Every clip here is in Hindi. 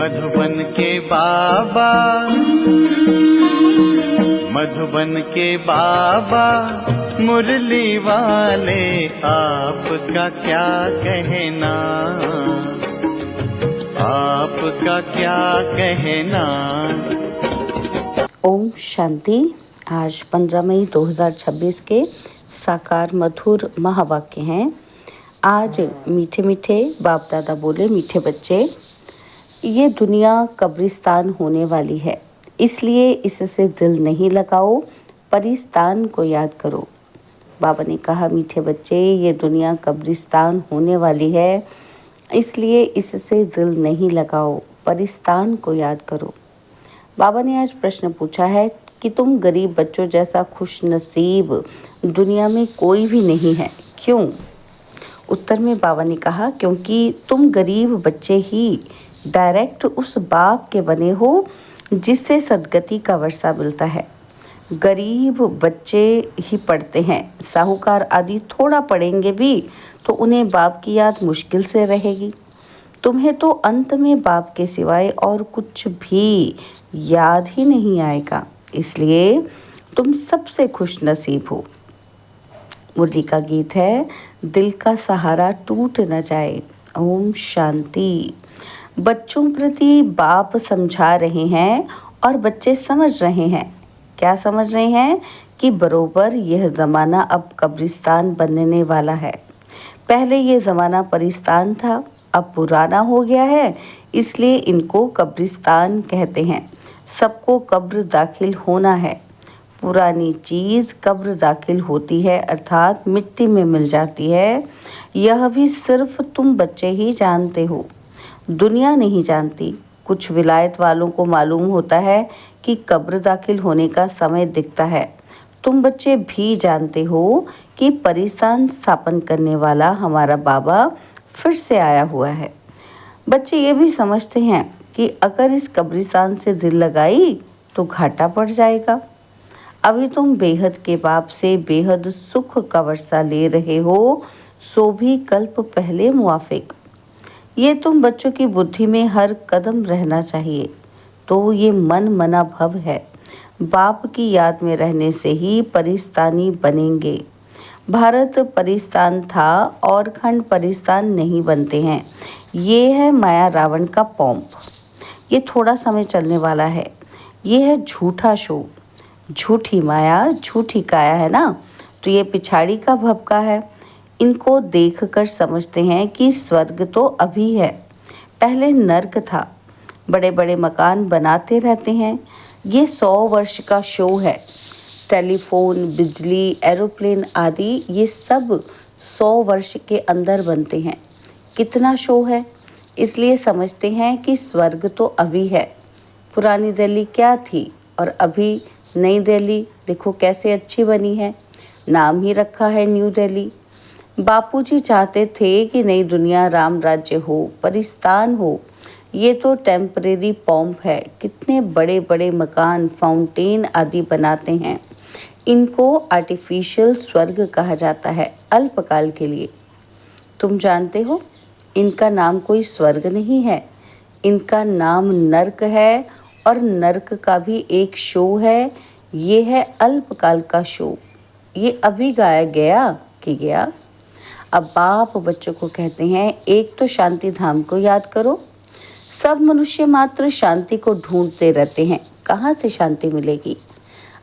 मधुबन के बाबा, मधुबन के बाबा मुरली वाले, आपका क्या कहना, आपका क्या कहना। ओम शांति। आज 15 मई 2026 के साकार मधुर महावाक्य हैं। आज मीठे मीठे बाप दादा बोले, मीठे बच्चे, ये दुनिया कब्रिस्तान होने वाली है, इसलिए इससे दिल नहीं लगाओ, परिस्तान को याद करो। बाबा ने कहा, मीठे बच्चे, ये दुनिया कब्रिस्तान होने वाली है, इसलिए इससे दिल नहीं लगाओ, परिस्तान को याद करो। बाबा ने आज प्रश्न पूछा है कि तुम गरीब बच्चों जैसा खुश नसीब दुनिया में कोई भी नहीं है, क्यों? उत्तर में बाबा ने कहा, क्योंकि तुम गरीब बच्चे ही डायरेक्ट उस बाप के बने हो जिससे सद्गति का वर्षा मिलता है। गरीब बच्चे ही पढ़ते हैं, साहूकार आदि थोड़ा पढ़ेंगे भी तो उन्हें बाप की याद मुश्किल से रहेगी। तुम्हें तो अंत में बाप के सिवाय और कुछ भी याद ही नहीं आएगा, इसलिए तुम सबसे खुश नसीब हो। मुरली का गीत है, दिल का सहारा टूट न जाए। ओम शांति। बच्चों प्रति बाप समझा रहे हैं और बच्चे समझ रहे हैं। क्या समझ रहे हैं? कि बरोबर यह ज़माना अब कब्रिस्तान बनने वाला है। पहले यह ज़माना परिस्तान था, अब पुराना हो गया है, इसलिए इनको कब्रिस्तान कहते हैं। सबको कब्र दाखिल होना है। पुरानी चीज़ कब्र दाखिल होती है, अर्थात मिट्टी में मिल जाती है। यह भी सिर्फ तुम बच्चे ही जानते हो, दुनिया नहीं जानती। कुछ विलायत वालों को मालूम होता है कि कब्र दाखिल होने का समय दिखता है। तुम बच्चे भी जानते हो कि परिस्तान स्थापन करने वाला हमारा बाबा फिर से आया हुआ है। बच्चे ये भी समझते हैं कि अगर इस कब्रिस्तान से दिल लगाई तो घाटा पड़ जाएगा। अभी तुम बेहद के बाप से बेहद सुख का वर्षा ले रहे हो, सो भी कल्प पहले मुआफिक। ये तुम बच्चों की बुद्धि में हर कदम रहना चाहिए। तो ये मन मना भव है। बाप की याद में रहने से ही परिस्तानी बनेंगे। भारत परिस्तान था और खंड परिस्तान नहीं बनते हैं। ये है माया रावण का पोंप। ये थोड़ा समय चलने वाला है। ये है झूठा शो, झूठी माया, झूठी काया है ना। तो ये पिछाड़ी का भपका है। इनको देखकर समझते हैं कि स्वर्ग तो अभी है, पहले नर्क था। बड़े बड़े मकान बनाते रहते हैं। ये 100 वर्ष का शो है। टेलीफोन, बिजली, एरोप्लेन आदि ये सब 100 वर्ष के अंदर बनते हैं। कितना शो है, इसलिए समझते हैं कि स्वर्ग तो अभी है। पुरानी दिल्ली क्या थी और अभी नई दिल्ली देखो कैसे अच्छी बनी है। नाम ही रखा है न्यू दिल्ली। बापूजी चाहते थे कि नई दुनिया राम राज्य हो, परिस्तान हो। ये तो टेम्परेरी पॉम्प है। कितने बड़े बड़े मकान, फाउंटेन आदि बनाते हैं। इनको आर्टिफिशियल स्वर्ग कहा जाता है, अल्पकाल के लिए। तुम जानते हो, इनका नाम कोई स्वर्ग नहीं है, इनका नाम नर्क है। और नर्क का भी एक शो है। ये है अल्पकाल का शो। ये अभी गाया गया कि गया। अब बाप बच्चों को कहते हैं, एक तो शांति धाम को याद करो। सब मनुष्य मात्र शांति को ढूंढते रहते हैं, कहाँ से शांति मिलेगी?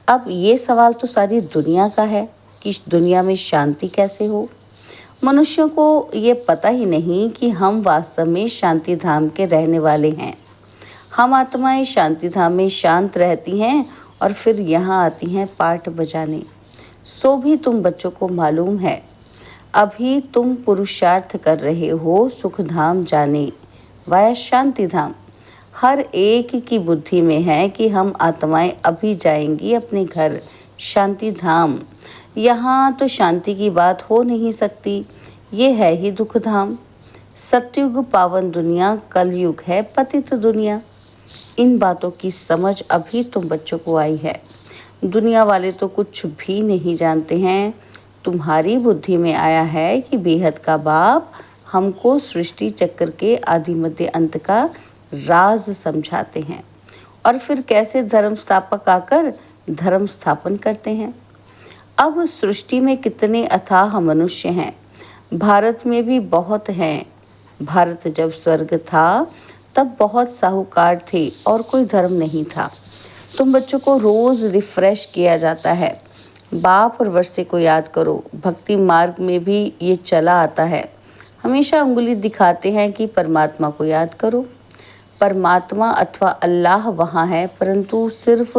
अब ये सवाल तो सारी दुनिया का है कि इस दुनिया में शांति कैसे हो। मनुष्यों को ये पता ही नहीं कि हम वास्तव में शांति धाम के रहने वाले हैं। हम आत्माएं शांति धाम में शांत रहती हैं और फिर यहाँ आती हैं पाठ बजाने। सो भी तुम बच्चों को मालूम है, अभी तुम पुरुषार्थ कर रहे हो सुख धाम जाने वाया शांति धाम। हर एक की बुद्धि में है कि हम आत्माएं अभी जाएंगी अपने घर शांति धाम। यहाँ तो शांति की बात हो नहीं सकती, ये है ही दुख धाम। सतयुग पावन दुनिया, कलयुग है पतित दुनिया। इन बातों की समझ अभी तुम बच्चों को आई है। दुनिया वाले तो कुछ भी नहीं जानते हैं। तुम्हारी बुद्धि में आया है कि बेहद का बाप हमको सृष्टि चक्र के आदि मध्य अंत का राज समझाते हैं और फिर कैसे धर्म स्थापक आकर धर्म स्थापन करते हैं। अब सृष्टि में कितने अथाह मनुष्य हैं, भारत में भी बहुत हैं। भारत जब स्वर्ग था तब बहुत साहूकार थे और कोई धर्म नहीं था। तुम बच्चों को रोज रिफ्रेश किया जाता है। बाप और वर्षे को याद करो, भक्ति मार्ग में भी ये चला आता है। हमेशा उंगली दिखाते हैं कि परमात्मा को याद करो। परमात्मा अथवा अल्लाह वहाँ है, परंतु सिर्फ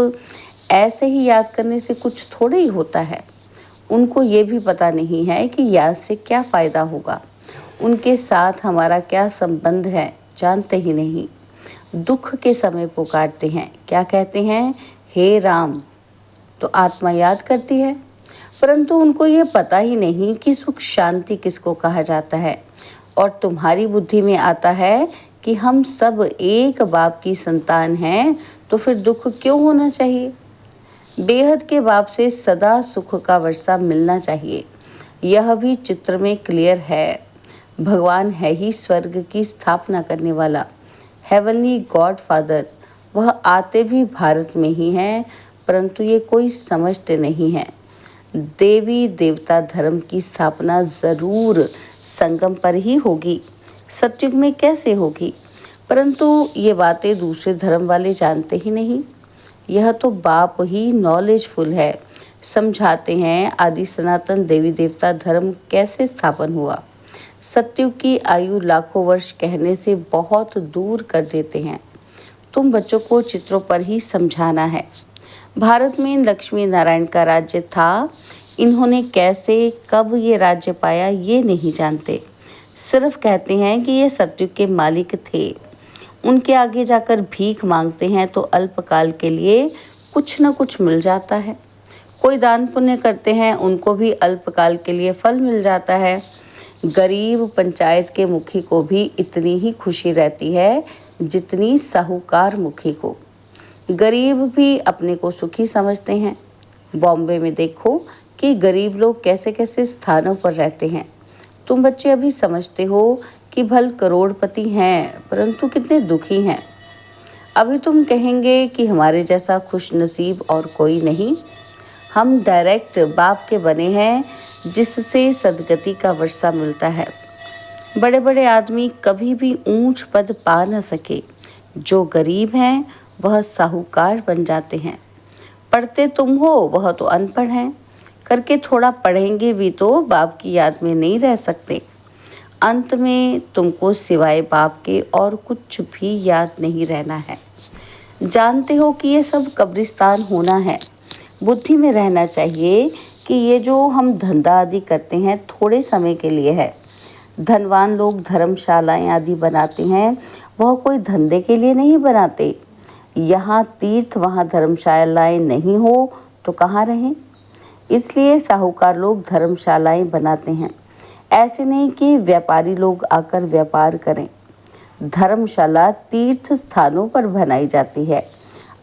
ऐसे ही याद करने से कुछ थोड़े ही होता है। उनको ये भी पता नहीं है कि याद से क्या फ़ायदा होगा, उनके साथ हमारा क्या संबंध है, जानते ही नहीं। दुख के समय पुकारते हैं, क्या कहते हैं, हे राम, तो आत्मा याद करती है। परंतु उनको ये पता ही नहीं कि सुख शांति किसको कहा जाता है। और तुम्हारी बुद्धि में आता है कि हम सब एक बाप की संतान हैं, तो फिर दुख क्यों होना चाहिए। बेहद के बाप से सदा सुख का वर्षा मिलना चाहिए। यह भी चित्र में क्लियर है। भगवान है ही स्वर्ग की स्थापना करने वाला, हेवनली गॉड फादर। वह आते भी भारत में ही हैं, परंतु ये कोई समझते नहीं हैं। देवी देवता धर्म की स्थापना जरूर संगम पर ही होगी, सतयुग में कैसे होगी। परंतु ये बातें दूसरे धर्म वाले जानते ही नहीं। यह तो बाप ही नॉलेजफुल है, समझाते हैं आदि सनातन देवी देवता धर्म कैसे स्थापन हुआ। सतयुग की आयु लाखों वर्ष कहने से बहुत दूर कर देते हैं। तुम बच्चों को चित्रों पर ही समझाना है। भारत में लक्ष्मी नारायण का राज्य था। इन्होंने कैसे कब ये राज्य पाया ये नहीं जानते, सिर्फ कहते हैं कि ये सतयुग के मालिक थे। उनके आगे जाकर भीख मांगते हैं तो अल्पकाल के लिए कुछ न कुछ मिल जाता है। कोई दान पुण्य करते हैं, उनको भी अल्पकाल के लिए फल मिल जाता है। गरीब पंचायत के मुखी को भी इतनी ही खुशी रहती है जितनी साहूकार मुखी को। गरीब भी अपने को सुखी समझते हैं। बॉम्बे में देखो कि गरीब लोग कैसे कैसे स्थानों पर रहते हैं। तुम बच्चे अभी समझते हो कि भल करोड़पति हैं, परंतु कितने दुखी हैं। अभी तुम कहेंगे कि हमारे जैसा खुश नसीब और कोई नहीं। हम डायरेक्ट बाप के बने हैं, जिससे सदगति का वर्षा मिलता है। बड़े बड़े आदमी कभी भी ऊंच पद पा न सके। जो गरीब हैं वह साहूकार बन जाते हैं। पढ़ते तुम हो, वह तो अनपढ़ हैं। करके थोड़ा पढ़ेंगे भी तो बाप की याद में नहीं रह सकते। अंत में तुमको सिवाय बाप के और कुछ भी याद नहीं रहना है। जानते हो कि ये सब कब्रिस्तान होना है। बुद्धि में रहना चाहिए कि ये जो हम धंधा आदि करते हैं थोड़े समय के लिए है। धनवान लोग धर्मशालाएं आदि बनाते हैं, वह कोई धंधे के लिए नहीं बनाते। यहाँ तीर्थ वहाँ धर्मशालाएं नहीं हो तो कहाँ रहें। इसलिए साहूकार लोग धर्मशालाएं बनाते हैं। ऐसे नहीं कि व्यापारी लोग आकर व्यापार करें। धर्मशाला तीर्थ स्थानों पर बनाई जाती है।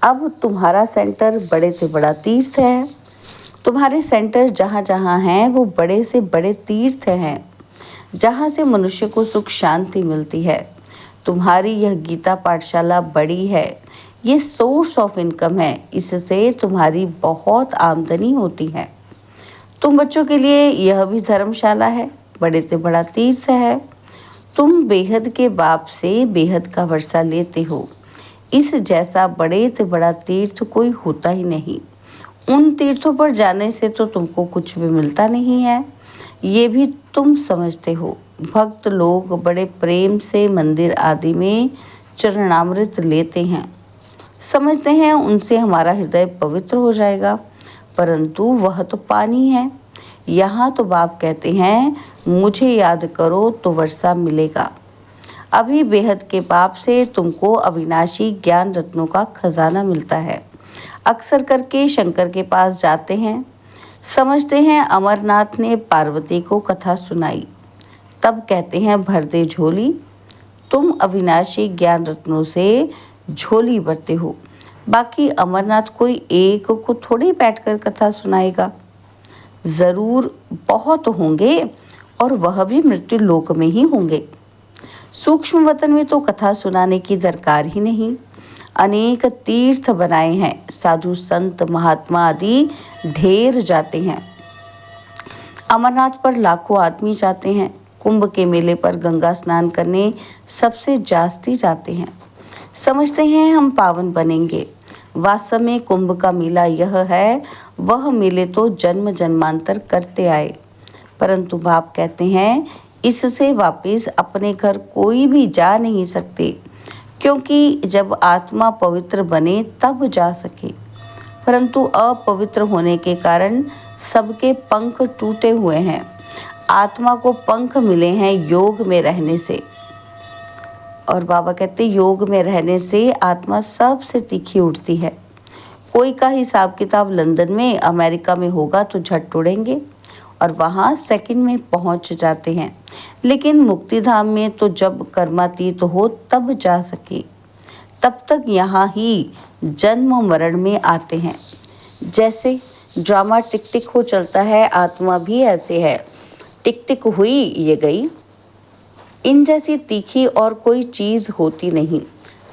अब तुम्हारा सेंटर बड़े से बड़ा तीर्थ है। तुम्हारे सेंटर जहाँ जहाँ हैं वो बड़े से बड़े तीर्थ हैं, जहाँ से मनुष्य को सुख शांति मिलती है। तुम्हारी यह गीता पाठशाला बड़ी है, ये सोर्स ऑफ इनकम है। इससे तुम्हारी बहुत आमदनी होती है। तुम बच्चों के लिए यह भी धर्मशाला है, बड़े से बड़ा तीर्थ है। तुम बेहद के बाप से बेहद का वर्षा लेते हो। इस जैसा बड़े से बड़ा तीर्थ कोई होता ही नहीं। उन तीर्थों पर जाने से तो तुमको कुछ भी मिलता नहीं है, ये भी तुम समझते हो। भक्त लोग बड़े प्रेम से मंदिर आदि में चरणामृत लेते हैं, समझते हैं उनसे हमारा हृदय पवित्र हो जाएगा, परंतु वह तो पानी है। यहाँ तो बाप कहते हैं मुझे याद करो तो वर्षा मिलेगा। अभी बेहद के बाप से तुमको अविनाशी ज्ञान रत्नों का खजाना मिलता है। अक्सर करके शंकर के पास जाते हैं, समझते हैं अमरनाथ ने पार्वती को कथा सुनाई, तब कहते हैं भर दे झोली। तुम अविनाशी ज्ञान रत्नों से झोली भरते हो। बाकी अमरनाथ कोई एक को थोड़े बैठकर कथा सुनाएगा। जरूर बहुत होंगे और वह भी मृत्यु लोक में ही होंगे। सूक्ष्म वतन में तो कथा सुनाने की दरकार ही नहीं। अनेक तीर्थ बनाए हैं, साधु संत महात्मा आदि ढेर जाते हैं। अमरनाथ पर लाखों आदमी जाते हैं। कुंभ के मेले पर गंगा स्नान करने सबसे जास्ती जाते हैं। समझते हैं हम पावन बनेंगे। वास्तव में कुंभ का मेला यह है, वह मेले तो जन्म जन्मांतर करते आए, परंतु बाप कहते हैं इससे वापस अपने घर कोई भी जा नहीं सकते, क्योंकि जब आत्मा पवित्र बने तब जा सके, परंतु अपवित्र होने के कारण सबके पंख टूटे हुए हैं। आत्मा को पंख मिले हैं योग में रहने से, और बाबा कहते योग में रहने से आत्मा सबसे तीखी उठती है। कोई का हिसाब किताब लंदन में, अमेरिका में होगा तो झट उड़ेंगे और वहाँ सेकंड में पहुँच जाते हैं, लेकिन मुक्ति धाम में तो जब कर्मातीत हो तब जा सके, तब तक यहाँ ही जन्म मरण में आते हैं। जैसे ड्रामा टिक टिक हो चलता है, आत्मा भी ऐसे है, टिक टिक हुई ये गई। इन जैसी तीखी और कोई चीज़ होती नहीं।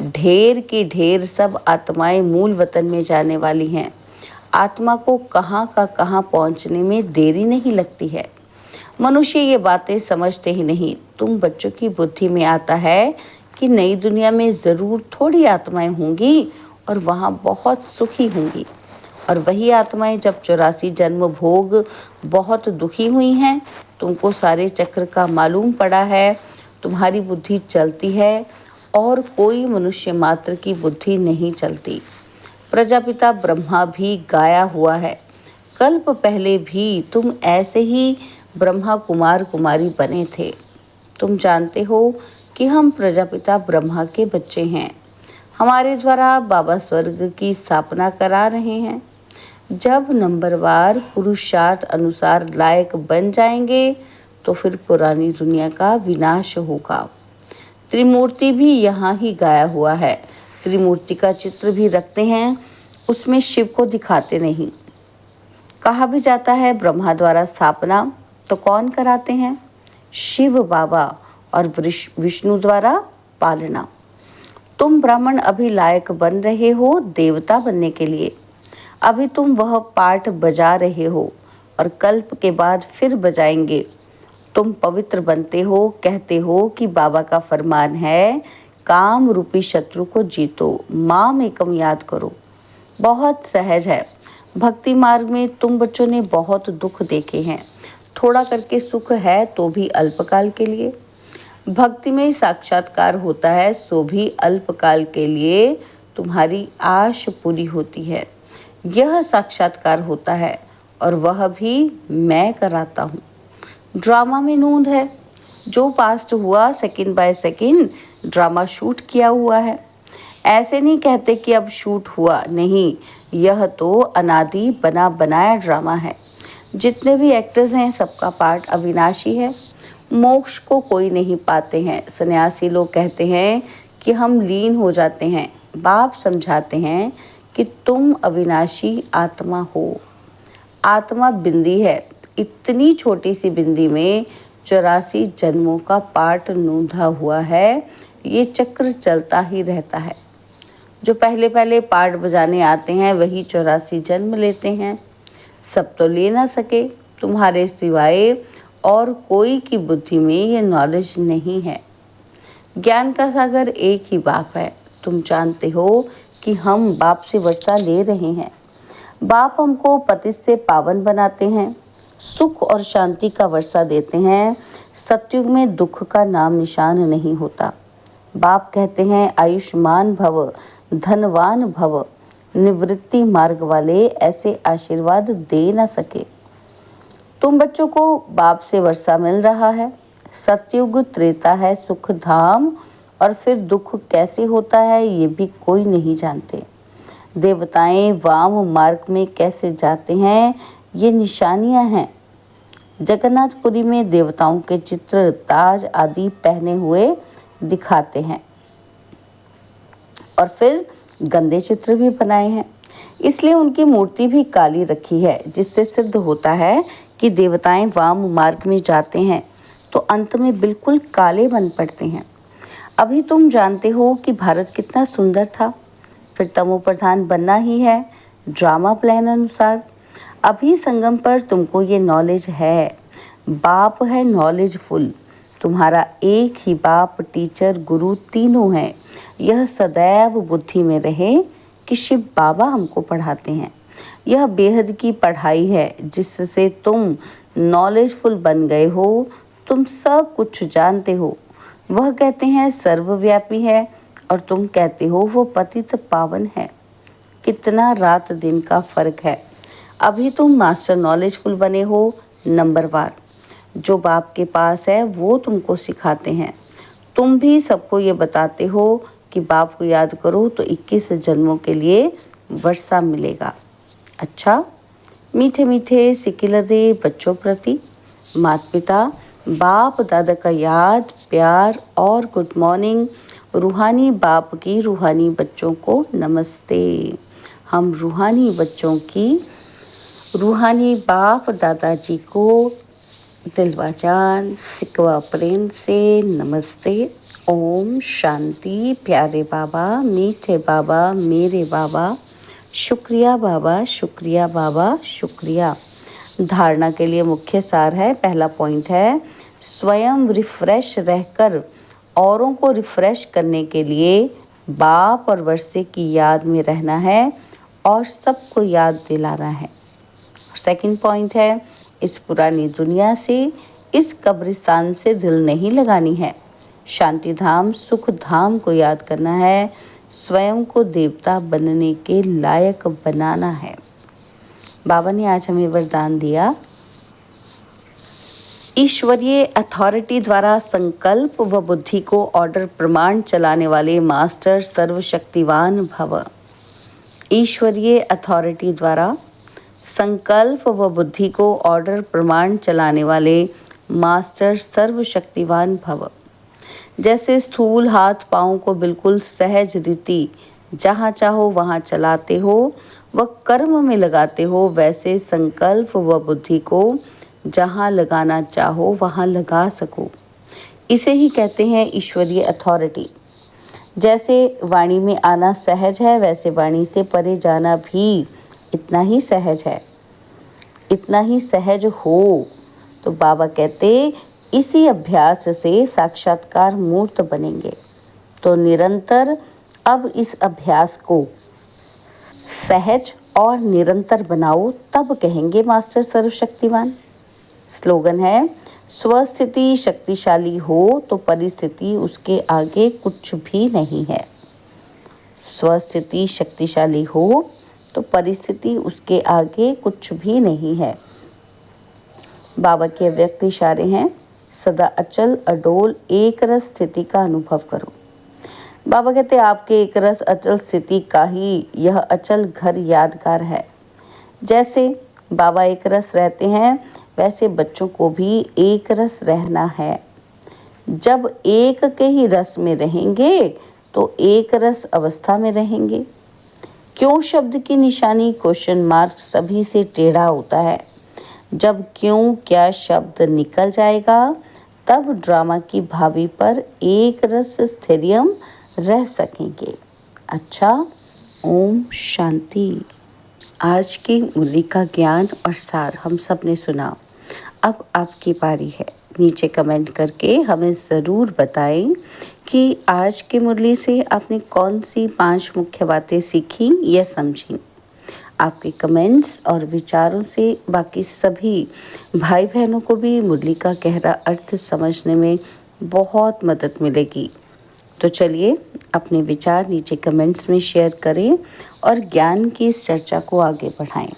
ढेर की ढेर सब आत्माएं मूल वतन में जाने वाली हैं। आत्मा को कहाँ का कहाँ पहुँचने में देरी नहीं लगती है। मनुष्य ये बातें समझते ही नहीं। तुम बच्चों की बुद्धि में आता है कि नई दुनिया में ज़रूर थोड़ी आत्माएं होंगी और वहाँ बहुत सुखी होंगी, और वही आत्माएं जब 84 जन्म भोग बहुत दुखी हुई हैं। तुमको सारे चक्र का मालूम पड़ा है, तुम्हारी बुद्धि चलती है और कोई मनुष्य मात्र की बुद्धि नहीं चलती। प्रजापिता ब्रह्मा भी गाया हुआ है, कल्प पहले भी तुम ऐसे ही ब्रह्मा कुमार कुमारी बने थे। तुम जानते हो कि हम प्रजापिता ब्रह्मा के बच्चे हैं। हमारे द्वारा बाबा स्वर्ग की स्थापना करा रहे हैं। जब नंबरवार पुरुषार्थ अनुसार लायक बन जाएंगे तो फिर पुरानी दुनिया का विनाश होगा। त्रिमूर्ति भी यहाँ ही गाया हुआ है। त्रिमूर्ति का चित्र भी रखते हैं, उसमें शिव को दिखाते नहीं। कहा भी जाता है ब्रह्मा द्वारा स्थापना, तो कौन कराते हैं? शिव बाबा, और विष्णु द्वारा पालना। तुम ब्राह्मण अभी लायक बन रहे हो देवता बनने के लिए। अभी तुम वह पाठ बजा रहे हो और कल्प के बाद फिर बजाएंगे। तुम पवित्र बनते हो, कहते हो कि बाबा का फरमान है काम रूपी शत्रु को जीतो, माम एकम याद करो। बहुत सहज है। भक्ति मार्ग में तुम बच्चों ने बहुत दुख देखे हैं। थोड़ा करके सुख है तो भी अल्पकाल के लिए। भक्ति में साक्षात्कार होता है, सो भी अल्पकाल के लिए तुम्हारी आश पूरी होती है। यह साक्षात्कार होता है और वह भी मैं कराता हूँ। ड्रामा में नूंद है। जो पास्ट हुआ second by second drama shoot किया हुआ है। ऐसे नहीं कहते कि अब शूट हुआ, नहीं, यह तो अनादि बना बनाया ड्रामा है। जितने भी एक्टर्स हैं सबका पार्ट अविनाशी है। मोक्ष को कोई नहीं पाते हैं। सन्यासी लोग कहते हैं कि हम लीन हो जाते हैं। बाप समझाते हैं कि तुम अविनाशी आत्मा हो। आत्मा बिंदी है। इतनी छोटी सी बिंदी में 84 जन्मों का पाठ नूंधा हुआ है। ये चक्र चलता ही रहता है। जो पहले पहले पाठ बजाने आते हैं वही 84 जन्म लेते हैं। सब तो ले ना सके। तुम्हारे सिवाय और कोई की बुद्धि में ये नॉलेज नहीं है। ज्ञान का सागर एक ही बाप है। तुम जानते हो कि हम बाप से वर्षा ले रहे हैं। बाप हमको पतित से पावन बनाते हैं, सुख और शांति का वर्षा देते हैं। सतयुग में दुख का नाम निशान नहीं होता। बाप कहते हैं आयुष्मान भव, धनवान भव। निवृत्ति मार्ग वाले ऐसे आशीर्वाद दे न सके। तुम बच्चों को बाप से वर्षा मिल रहा है। सतयुग त्रेता है सुख धाम, और फिर दुख कैसे होता है ये भी कोई नहीं जानते। देवताएं वाम मार्ग में कैसे जाते हैं ये निशानियां हैं। जगन्नाथपुरी में देवताओं के चित्र ताज आदि पहने हुए दिखाते हैं, और फिर गंदे चित्र भी बनाए हैं। इसलिए उनकी मूर्ति भी काली रखी है, जिससे सिद्ध होता है कि देवताएं वाम मार्ग में जाते हैं तो अंत में बिल्कुल काले बन पड़ते हैं। अभी तुम जानते हो कि भारत कितना सुंदर था, फिर तमो प्रधान बनना ही है ड्रामा प्लान अनुसार। अभी संगम पर तुमको ये नॉलेज है, बाप है नॉलेजफुल, तुम्हारा एक ही बाप टीचर गुरु तीनों हैं। यह सदैव बुद्धि में रहे कि शिव बाबा हमको पढ़ाते हैं। यह बेहद की पढ़ाई है जिससे तुम नॉलेजफुल बन गए हो, तुम सब कुछ जानते हो। वह कहते हैं सर्वव्यापी है और तुम कहते हो वो पतित पावन है। कितना रात दिन का फर्क है। अभी तुम मास्टर नॉलेजफुल बने हो नंबरवार। जो बाप के पास है वो तुमको सिखाते हैं। तुम भी सबको ये बताते हो कि बाप को याद करो तो 21 जन्मों के लिए वर्षा मिलेगा। अच्छा, मीठे मीठे सिकिलदे बच्चों प्रति माता पिता बाप दादा का याद प्यार और गुड मॉर्निंग। रूहानी बाप की रूहानी बच्चों को नमस्ते। हम रूहानी बच्चों की रूहानी बाप दादाजी को दिलवा जान सिकवा प्रेम से नमस्ते। ओम शांति। प्यारे बाबा, मीठे बाबा, मेरे बाबा, शुक्रिया बाबा, शुक्रिया बाबा, शुक्रिया। धारणा के लिए मुख्य सार है, पहला पॉइंट है स्वयं रिफ्रेश रहकर औरों को रिफ्रेश करने के लिए बाप और वर्षे की याद में रहना है और सबको याद दिलाना है। सेकंड पॉइंट है इस पुरानी दुनिया से, इस कब्रिस्तान से दिल नहीं लगानी है। शांति धाम सुख धाम को याद करना है, स्वयं को देवता बनने के लायक बनाना है। बाबा ने आज हमें वरदान दिया, ईश्वरीय अथॉरिटी द्वारा संकल्प व बुद्धि को ऑर्डर प्रमाण चलाने वाले मास्टर सर्वशक्तिवान भव। ईश्वरीय अथॉरिटी द्वारा संकल्प व बुद्धि को ऑर्डर प्रमाण चलाने वाले मास्टर सर्वशक्तिवान भव। जैसे स्थूल हाथ पाँव को बिल्कुल सहज रीति जहाँ चाहो वहाँ चलाते हो व कर्म में लगाते हो, वैसे संकल्प व बुद्धि को जहाँ लगाना चाहो वहाँ लगा सको। इसे ही कहते हैं ईश्वरीय अथॉरिटी। जैसे वाणी में आना सहज है, वैसे वाणी से परे जाना भी इतना ही सहज है, इतना ही सहज हो। तो बाबा कहते इसी अभ्यास से साक्षात्कार मूर्त बनेंगे। तो निरंतर अब इस अभ्यास को सहज और निरंतर बनाओ, तब कहेंगे मास्टर सर्वशक्तिवान। स्लोगन है स्वस्थिति शक्तिशाली हो तो परिस्थिति उसके आगे कुछ भी नहीं है। स्वस्थिति शक्तिशाली हो तो परिस्थिति उसके आगे कुछ भी नहीं है। बाबा के व्यक्त इशारे हैं, सदा अचल अडोल एक रस स्थिति का अनुभव करो। बाबा कहते आपके एक रस अचल स्थिति का ही यह अचल घर यादगार है। जैसे बाबा एक रस रहते हैं, वैसे बच्चों को भी एक रस रहना है। जब एक के ही रस में रहेंगे तो एक रस अवस्था में रहेंगे। क्यों शब्द की निशानी क्वेश्चन मार्क सभी से टेढ़ा होता है। जब क्यों क्या शब्द निकल जाएगा तब ड्रामा की भावी पर एक रस स्थिरियम रह सकेंगे। अच्छा, ओम शांति। आज की मुरली का ज्ञान और सार हम सब ने सुना। अब आपकी बारी है, नीचे कमेंट करके हमें ज़रूर बताएं कि आज की मुरली से आपने कौन सी 5 मुख्य बातें सीखी या समझी। आपके कमेंट्स और विचारों से बाकी सभी भाई बहनों को भी मुरली का गहरा अर्थ समझने में बहुत मदद मिलेगी। तो चलिए अपने विचार नीचे कमेंट्स में शेयर करें और ज्ञान की इस चर्चा को आगे बढ़ाएं।